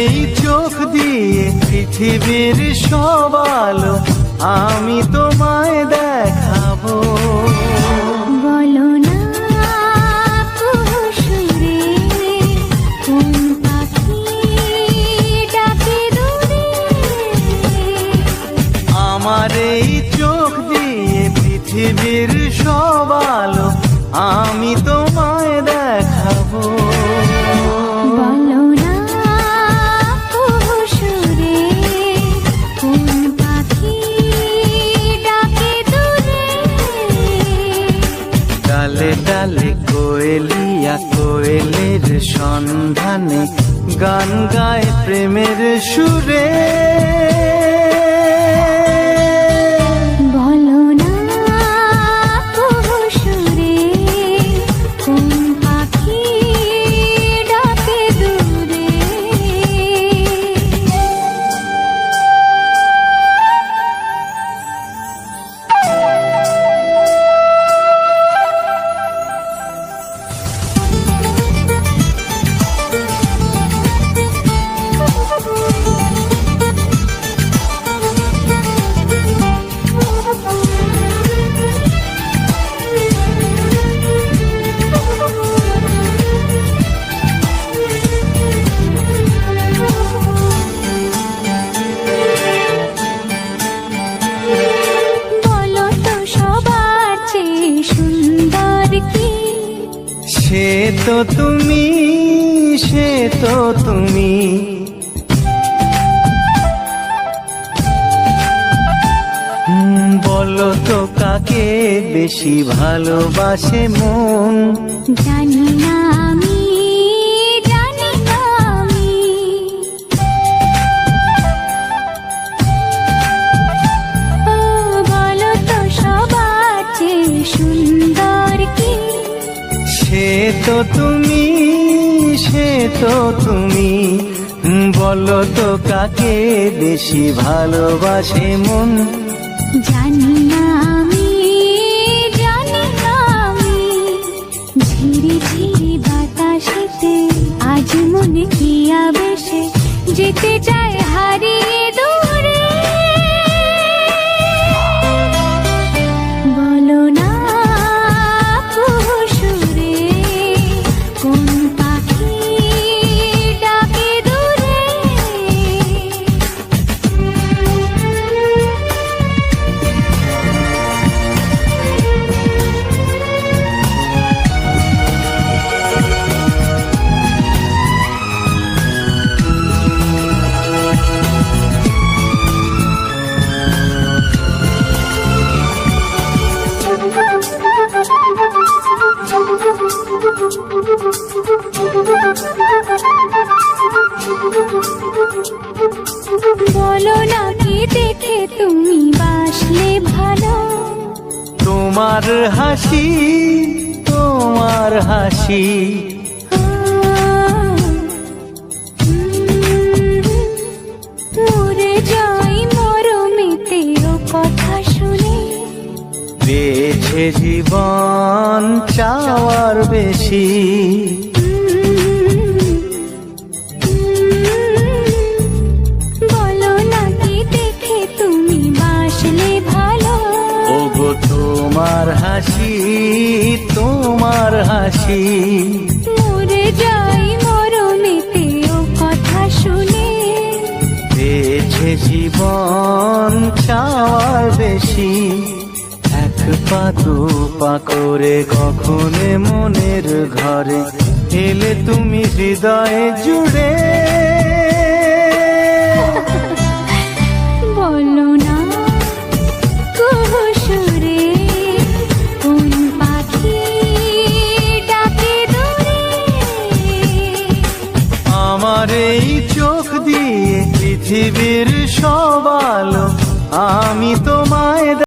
এই চোখ দিয়ে পৃথিবীর সব আলো আমি তোমায় দেখাবো। বলো না কুহুসুরে কোন পাখি ডাকে দূরে। আমার এই চোখ দিয়ে পৃথিবীর সব আলো আমি তোমায় দেখাবো। বলো না কুহুসুরে কোন পাখি ডাকে দূরে। ডালে ডালে কোয়েলিয়া কোয়েলের সন্ধানে গান গায় প্রেমের সুরে। বলো না কুহুসুরে কোন পাখি ডাকে দূরে। বলো তো সবার চেয়ে সুন্দর কি? সে তো তুমি, সে তো তুমি। বলো তো কাকে বেশি ভালোবাসে মন? জানি না আমি, জানি না আমি। ও বলো তো সবার চেয়ে সুন্দর কি? সে তো তুমি, সে তো তুমি। বলো তো কাকে বেশি ভালোবাসে মন? জানি না আমি, জানি না আমি। ঝিরি ঝিরি বাতাসেতে আজ মনে কি আবেশে যেতে চায় হারিয়ে দূরে। বলো না কুহুসুরে কোন পাখি ডাকে দূরে। বলো না কি দেখে তুমি বাসলে ভালো? তোমার হাসি, তোমার হাসি। মরে যাই মরমেতে ও কথা শুনে। পেয়েছে জীবন চাওয়ার বেশি। বলো না কি দেখে তুমি বাসলে ভালো? ওগো তোমার হাসি, তোমার হাসি। মরে যাই মরমেতে ও কথা শুনে। পেয়েছে জীবন চাওয়ার বেশি। এক পা দু পা করে কখনো মনের ঘরে এলে তুমি হৃদয়ে জুড়ে। বলো না কুহুসুরে কোন পাখি ডাকে দূরে। আমার এই চোখ দিয়ে পৃথিবীর সব আলো আমি তোমার